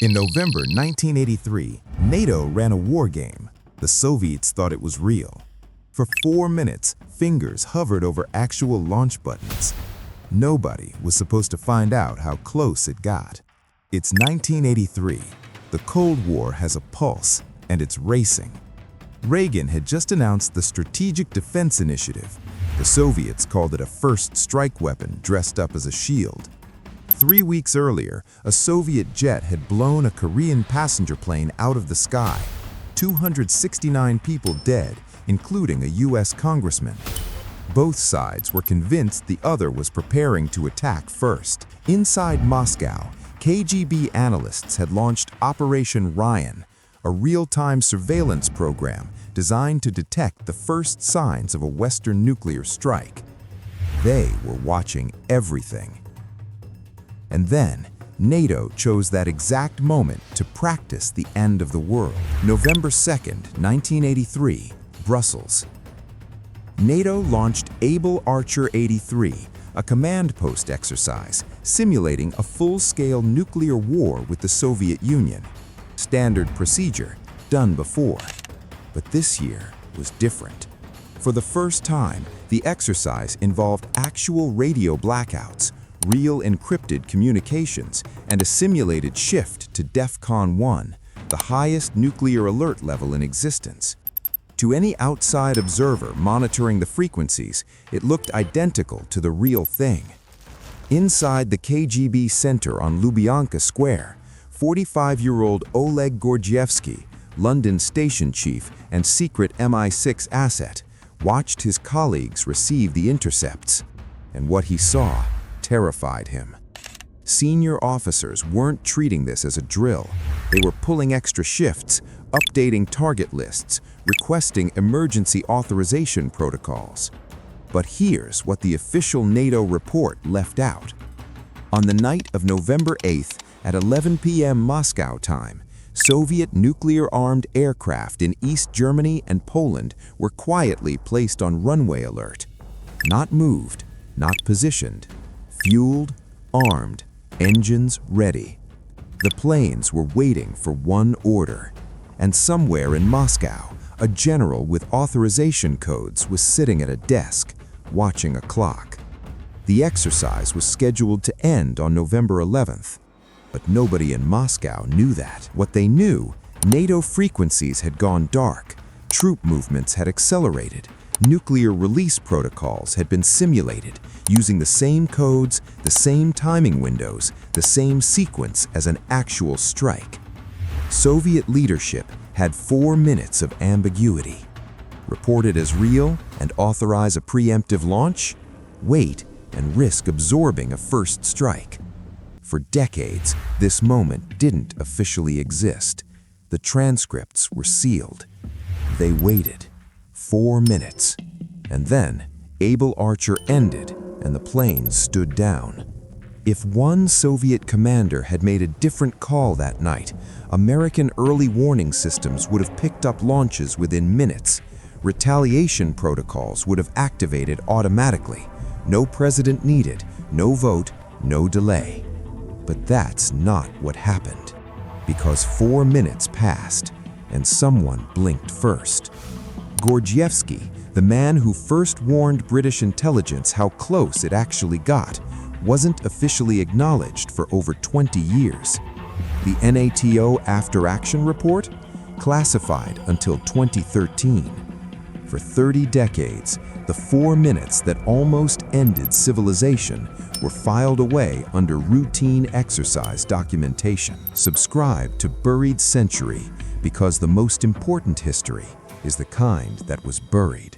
In November 1983, NATO ran a war game. The Soviets thought it was real. For 4 minutes, fingers hovered over actual launch buttons. Nobody was supposed to find out how close it got. It's 1983. The Cold War has a pulse, and it's racing. Reagan had just announced the Strategic Defense Initiative. The Soviets called it a first strike weapon dressed up as a shield. 3 weeks earlier, a Soviet jet had blown a Korean passenger plane out of the sky. 269 people dead, including a U.S. congressman. Both sides were convinced the other was preparing to attack first. Inside Moscow, KGB analysts had launched Operation Ryan, a real-time surveillance program designed to detect the first signs of a Western nuclear strike. They were watching everything. And then, NATO chose that exact moment to practice the end of the world. November 2nd, 1983, Brussels. NATO launched Able Archer 83, a command post exercise simulating a full-scale nuclear war with the Soviet Union. Standard procedure, done before. But this year was different. For the first time, the exercise involved actual radio blackouts, real encrypted communications, and a simulated shift to DEFCON 1, the highest nuclear alert level in existence. To any outside observer monitoring the frequencies, it looked identical to the real thing. Inside the KGB center on Lubyanka Square, 45-year-old Oleg Gordievsky, London station chief and secret MI6 asset, watched his colleagues receive the intercepts. And what he saw terrified him. Senior officers weren't treating this as a drill. They were pulling extra shifts, updating target lists, requesting emergency authorization protocols. But here's what the official NATO report left out. On the night of November 8th at 11 p.m. Moscow time, Soviet nuclear-armed aircraft in East Germany and Poland were quietly placed on runway alert. Not moved, not positioned. Fueled, armed, engines ready. The planes were waiting for one order. And somewhere in Moscow, a general with authorization codes was sitting at a desk, watching a clock. The exercise was scheduled to end on November 11th. But nobody in Moscow knew that. What they knew, NATO frequencies had gone dark, troop movements had accelerated, nuclear release protocols had been simulated, using the same codes, the same timing windows, the same sequence as an actual strike. Soviet leadership had 4 minutes of ambiguity. Report it as real and authorize a preemptive launch? Wait and risk absorbing a first strike. For decades, this moment didn't officially exist. The transcripts were sealed. They waited 4 minutes. And then, Able Archer ended and the planes stood down. If one Soviet commander had made a different call that night, American early warning systems would have picked up launches within minutes. Retaliation protocols would have activated automatically. No president needed, no vote, no delay. But that's not what happened, because 4 minutes passed and someone blinked first. Gordievsky, the man who first warned British intelligence how close it actually got, wasn't officially acknowledged for over 20 years. The NATO after-action report? Classified until 2013. For 30 decades, the 4 minutes that almost ended civilization were filed away under routine exercise documentation. Subscribe to Buried Century, because the most important history is the kind that was buried.